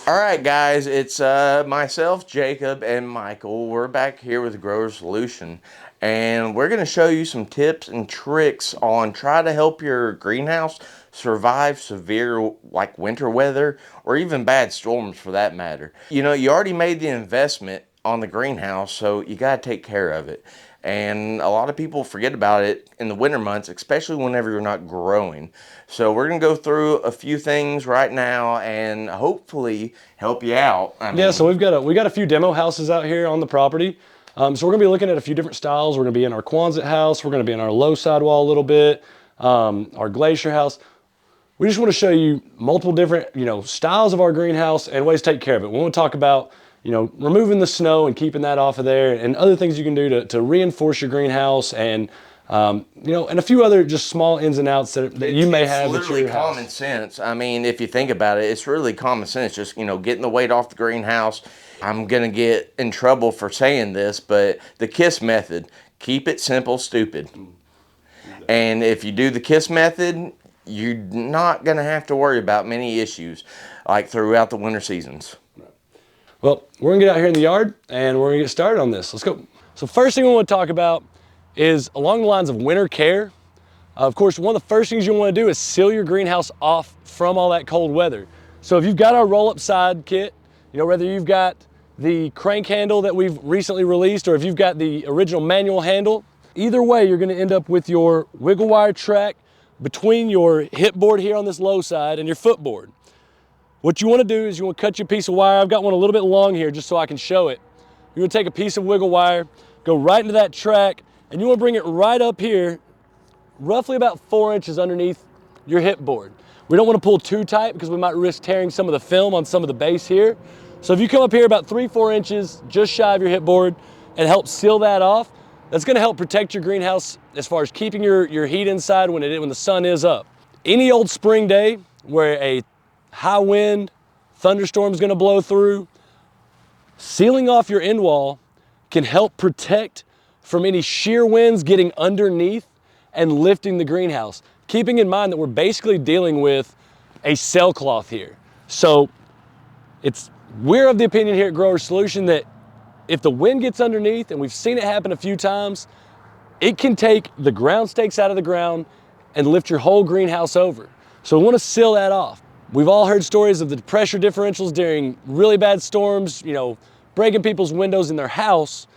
All right, guys, it's myself, Jacob, and Michael. We're back here with Grower Solution, and we're going to show you some tips and tricks on try to help your greenhouse survive severe like winter weather or even bad storms for that matter. You know, you already made the investment on the greenhouse, so you got to take care of it. And a lot of people forget about it in the winter months, especially whenever you're not growing. So we're gonna go through a few things right now and hopefully help you out. So we got a few demo houses out here on the property. So we're gonna be looking at a few different styles. We're gonna be in our Quonset house. We're gonna be in our low sidewall a little bit, our glacier house. We just want to show you multiple different, styles of our greenhouse and ways to take care of it. We want to talk about, removing the snow and keeping that off of there, and other things you can do to reinforce your greenhouse, and and a few other just small ins and outs that you may have at your house. Common sense. I mean, if you think about it, it's really common sense. Just getting the weight off the greenhouse. I'm gonna get in trouble for saying this, but the KISS method: keep it simple, stupid. And if you do the KISS method, you're not going to have to worry about many issues like throughout the winter seasons. Well, we're going to get out here in the yard and we're going to get started on this. Let's go. So first thing we want to talk about is along the lines of winter care. Of course, one of the first things you want to do is seal your greenhouse off from all that cold weather. So if you've got our roll-up side kit, whether you've got the crank handle that we've recently released or if you've got the original manual handle, either way, you're going to end up with your wiggle wire track between your hip board here on this low side and your foot board. What you want to do is you want to cut your piece of wire. I've got one a little bit long here just so I can show it. You're going to take a piece of wiggle wire, go right into that track, and you want to bring it right up here, roughly about 4 inches underneath your hip board. We don't want to pull too tight because we might risk tearing some of the film on some of the base here. So if you come up here about 3-4 inches just shy of your hip board and help seal that off, that's going to help protect your greenhouse as far as keeping your heat inside when the sun is up. Any old spring day where a high wind, thunderstorm is going to blow through, sealing off your end wall can help protect from any shear winds getting underneath and lifting the greenhouse. Keeping in mind that we're basically dealing with a sailcloth here. So we're of the opinion here at Grower Solution that if the wind gets underneath, and we've seen it happen a few times, it can take the ground stakes out of the ground and lift your whole greenhouse over. So we want to seal that off. We've all heard stories of the pressure differentials during really bad storms, breaking people's windows in their house.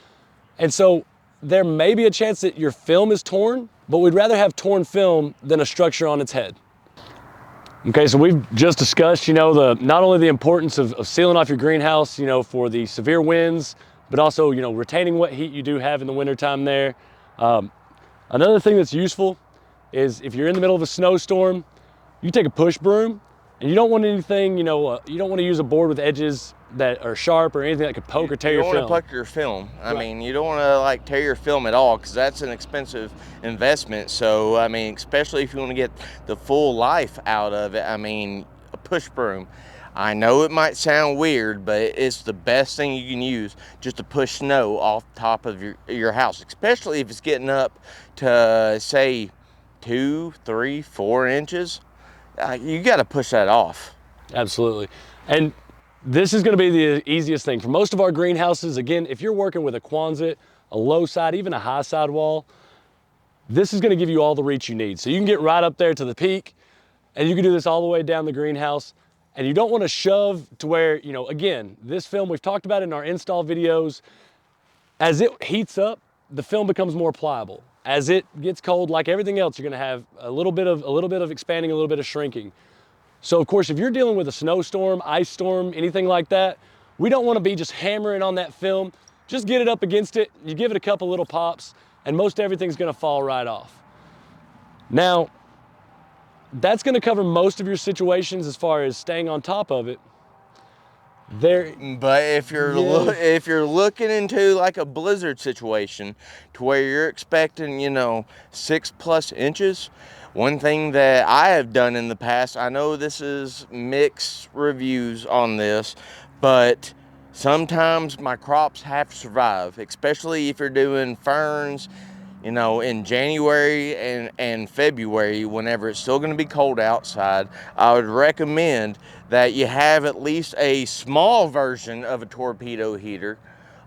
And so there may be a chance that your film is torn, but we'd rather have torn film than a structure on its head. Okay, so we've just discussed, not only the importance of sealing off your greenhouse, for the severe winds, but also, retaining what heat you do have in the wintertime there. Another thing that's useful is if you're in the middle of a snowstorm, you take a push broom, and you don't want anything, you don't want to use a board with edges that are sharp or anything that could poke or tear your film. You don't want to puck your film. I mean, you don't want to tear your film at all because that's an expensive investment. So, I mean, especially if you want to get the full life out of it, I mean, a push broom. I know it might sound weird, but it's the best thing you can use just to push snow off top of your house, especially if it's getting up to, say, 2, 3, 4 inches. You got to push that off. Absolutely. And this is going to be the easiest thing. For most of our greenhouses, again, if you're working with a Quonset, a low side, even a high side wall, this is going to give you all the reach you need. So you can get right up there to the peak, and you can do this all the way down the greenhouse. And you don't want to shove to where, again, this film we've talked about in our install videos, as it heats up, the film becomes more pliable. As it gets cold, like everything else, you're going to have a little bit of expanding, a little bit of shrinking. So of course, if you're dealing with a snowstorm, ice storm, anything like that, we don't want to be just hammering on that film. Just get it up against it, you give it a couple little pops, and most everything's going to fall right off. Now, that's going to cover most of your situations as far as staying on top of it. But if you're looking into like a blizzard situation to where you're expecting 6+ inches, one thing that I have done in the past, I know this is mixed reviews on this, but sometimes my crops have to survive, especially if you're doing ferns, you know, in January and February, whenever it's still going to be cold outside, I would recommend that you have at least a small version of a torpedo heater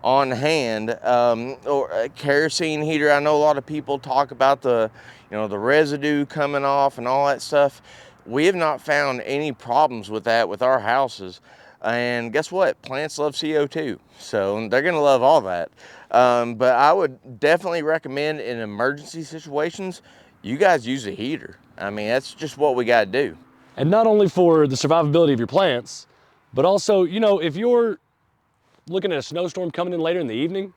on hand, or a kerosene heater. I know a lot of people talk about the, you know, the residue coming off and all that stuff. We have not found any problems with that with our houses. And guess what? Plants love CO2, so they're gonna love all that. But I would definitely recommend in emergency situations, you guys use a heater. I mean, that's just what we gotta do. And not only for the survivability of your plants, but also, you know, if you're looking at a snowstorm coming in later in the evening,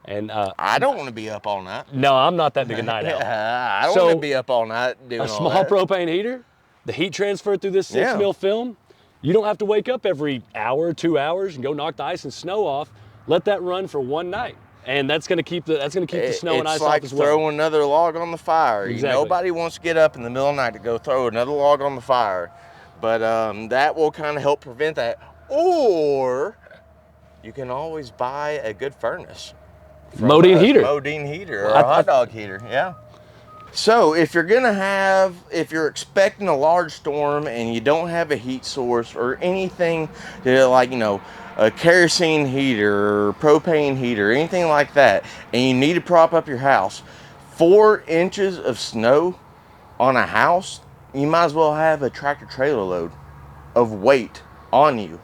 and I don't want to be up all night. no, I'm not that big a night owl. I don't So, want to be up all night doing a all small that. propane heater, the heat transfer through this 6 Yeah. mil film, you don't have to wake up every hour, 2 hours and go knock the ice and snow off. Let that run for one night. And that's gonna keep the snow and ice It's like off as well. throwing another log on the fire. Exactly. Nobody wants to get up in the middle of the night to go throw another log on the fire. But that will kind of help prevent that. Or you can always buy a good furnace. Modine heater. Modine heater or a hot dog heater, yeah. So if you're expecting a large storm and you don't have a heat source or anything to, like, you know, a kerosene heater or propane heater, anything like that, and you need to prop up your house, 4 inches of snow on a house, you might as well have a tractor trailer load of weight on you.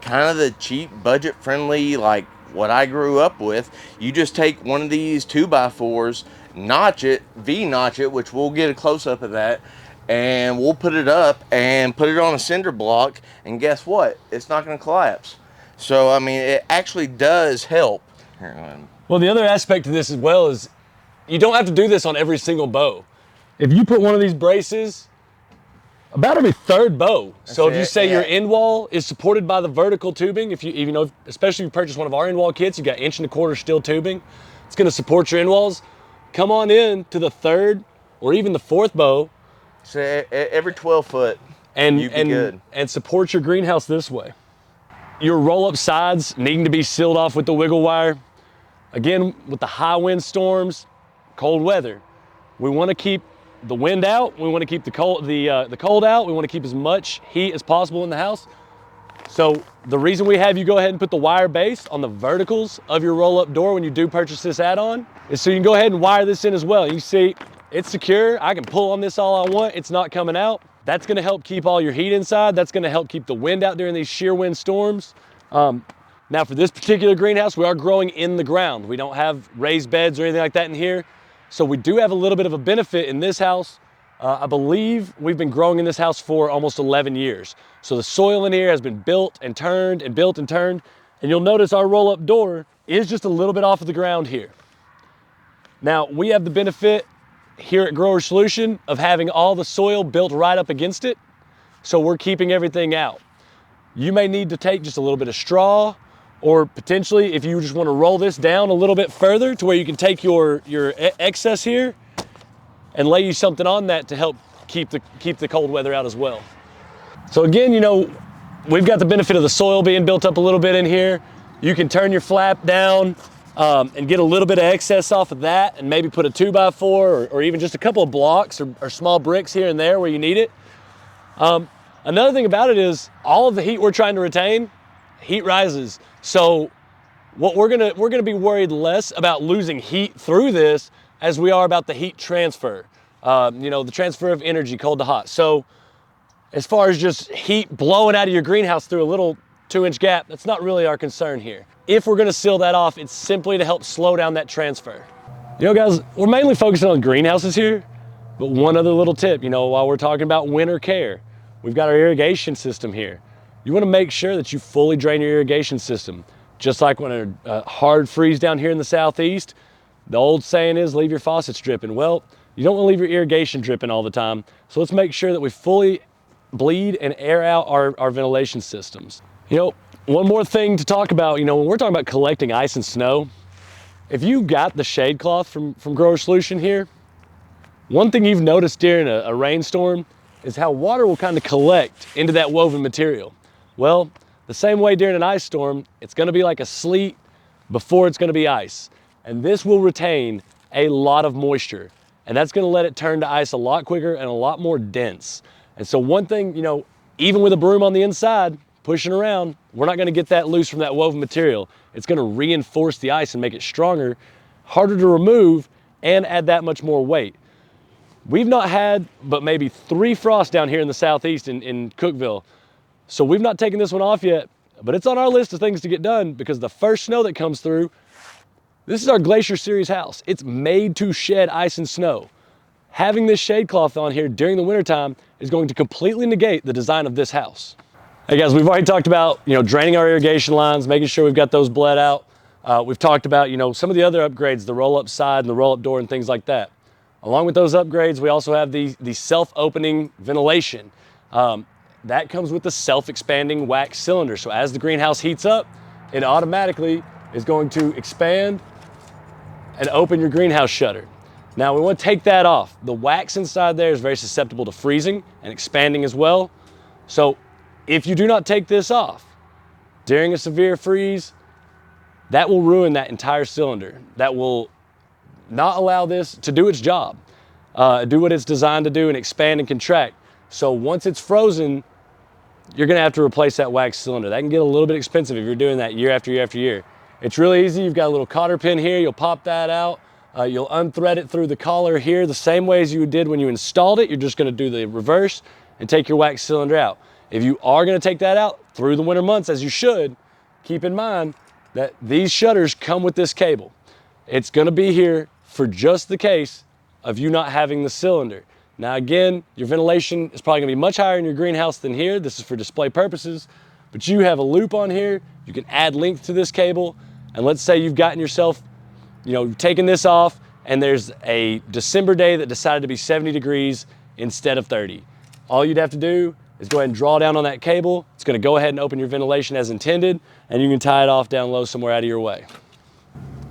Kind of the cheap, budget friendly, like what I grew up with. You just take one of these 2x4s, notch it, V-notch it, which we'll get a close-up of that, and we'll put it up and put it on a cinder block, and guess what? It's not going to collapse. So, I mean, it actually does help. Well, the other aspect to this as well is you don't have to do this on every single bow. If you put one of these braces about every third bow. So if you say your end wall is supported by the vertical tubing, if you know, especially if you purchase one of our end wall kits, you got 1.25" steel tubing, it's gonna support your end walls. Come on in to the third or even the fourth bow. So every 12 foot, you'd be good. And support your greenhouse this way. Your roll-up sides needing to be sealed off with the wiggle wire. Again, with the high wind storms, cold weather, we wanna keep the wind out, we want to keep the cold out, we want to keep as much heat as possible in the house. So the reason we have you go ahead and put the wire base on the verticals of your roll-up door when you do purchase this add-on is so you can go ahead and wire this in as well. You see, it's secure, I can pull on this all I want, it's not coming out. That's gonna help keep all your heat inside, that's gonna help keep the wind out during these shear wind storms. Now for this particular greenhouse, we are growing in the ground. We don't have raised beds or anything like that in here. So we do have a little bit of a benefit in this house. I believe we've been growing in this house for almost 11 years. So the soil in here has been built and turned and built and turned. And you'll notice our roll-up door is just a little bit off of the ground here. Now we have the benefit here at Grower Solution of having all the soil built right up against it. So we're keeping everything out. You may need to take just a little bit of straw, or potentially if you just want to roll this down a little bit further to where you can take your excess here and lay you something on that to help keep the cold weather out as well. So again, you know, we've got the benefit of the soil being built up a little bit in here. You can turn your flap down and get a little bit of excess off of that and maybe put a 2x4 or even just a couple of blocks or small bricks here and there where you need it. Another thing about it is all of the heat we're trying to retain, heat rises. So what we're gonna be worried less about losing heat through this as we are about the heat transfer. You know, the transfer of energy, cold to hot. So as far as just heat blowing out of your greenhouse through a little 2-inch gap, that's not really our concern here. If we're gonna seal that off, it's simply to help slow down that transfer. You know, guys, we're mainly focusing on greenhouses here, but one other little tip, you know, while we're talking about winter care, we've got our irrigation system here. You want to make sure that you fully drain your irrigation system. Just like when a hard freeze down here in the southeast, the old saying is leave your faucets dripping. Well, you don't want to leave your irrigation dripping all the time. So let's make sure that we fully bleed and air out our ventilation systems. You know, one more thing to talk about, you know, when we're talking about collecting ice and snow, if you got the shade cloth from Grower Solution here, one thing you've noticed during a rainstorm is how water will kind of collect into that woven material. Well, the same way during an ice storm, it's gonna be like a sleet before it's gonna be ice. And this will retain a lot of moisture. And that's gonna let it turn to ice a lot quicker and a lot more dense. And so one thing, you know, even with a broom on the inside, pushing around, we're not gonna get that loose from that woven material. It's gonna reinforce the ice and make it stronger, harder to remove, and add that much more weight. We've not had but maybe 3 frosts down here in the southeast in Cookeville. So we've not taken this one off yet, but it's on our list of things to get done because the first snow that comes through, this is our Glacier Series house. It's made to shed ice and snow. Having this shade cloth on here during the wintertime is going to completely negate the design of this house. Hey guys, we've already talked about, you know, draining our irrigation lines, making sure we've got those bled out. We've talked about, you know, some of the other upgrades, the roll-up side and the roll-up door and things like that. Along with those upgrades, we also have the self-opening ventilation. That comes with the self-expanding wax cylinder. So as the greenhouse heats up, it automatically is going to expand and open your greenhouse shutter. Now we want to take that off. The wax inside there is very susceptible to freezing and expanding as well. So if you do not take this off during a severe freeze, that will ruin that entire cylinder. That will not allow this to do its job, do what it's designed to do and expand and contract. So once it's frozen, you're gonna have to replace that wax cylinder. That can get a little bit expensive if you're doing that year after year after year. It's really easy. You've got a little cotter pin here. You'll pop that out. You'll unthread it through the collar here the same way as you did when you installed it. You're just gonna do the reverse and take your wax cylinder out. If you are gonna take that out through the winter months, as you should, keep in mind that these shutters come with this cable. It's gonna be here for just the case of you not having the cylinder. Now again, your ventilation is probably gonna be much higher in your greenhouse than here. This is for display purposes, but you have a loop on here. You can add length to this cable. And let's say you've gotten yourself, you know, taken this off and there's a December day that decided to be 70 degrees instead of 30. All you'd have to do is go ahead and draw down on that cable. It's gonna go ahead and open your ventilation as intended, and you can tie it off down low somewhere out of your way.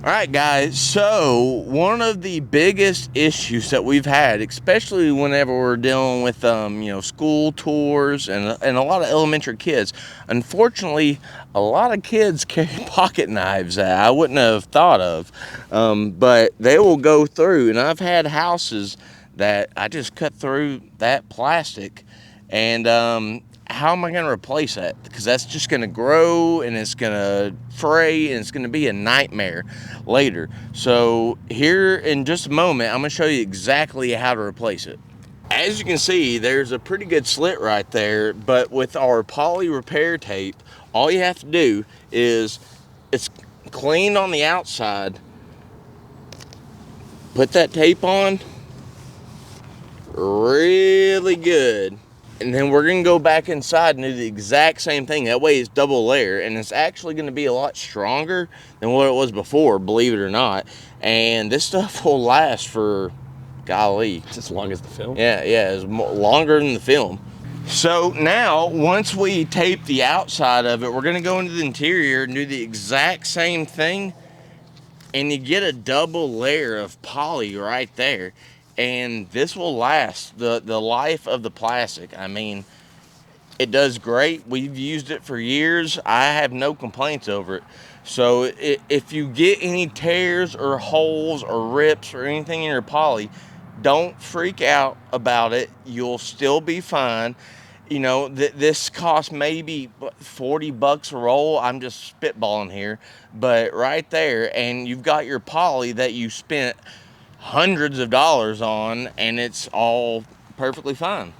All right, guys, so one of the biggest issues that we've had, especially whenever we're dealing with, you know, school tours and a lot of elementary kids, unfortunately, a lot of kids carry pocket knives that I wouldn't have thought of, but they will go through, and I've had houses that I just cut through that plastic, and how am I going to replace that? Because that's just going to grow and it's going to fray and it's going to be a nightmare later. So here in just a moment, I'm going to show you exactly how to replace it. As you can see, there's a pretty good slit right there, but with our poly repair tape, all you have to do is, it's clean on the outside, put that tape on really good, and then we're gonna go back inside and do the exact same thing. That way it's double layer, and it's actually gonna be a lot stronger than what it was before, believe it or not. And this stuff will last for, golly, It's as long as the film. yeah, it's longer than the film. So now, once we tape the outside of it, we're gonna go into the interior and do the exact same thing, and you get a double layer of poly right there. And this will last the life of the plastic. I mean, it does great. We've used it for years. I have no complaints over it. So if you get any tears or holes or rips or anything in your poly, don't freak out about it. You'll still be fine. You know, this costs maybe 40 bucks a roll. I'm just spitballing here, but right there, and you've got your poly that you spent hundreds of dollars on, and it's all perfectly fine.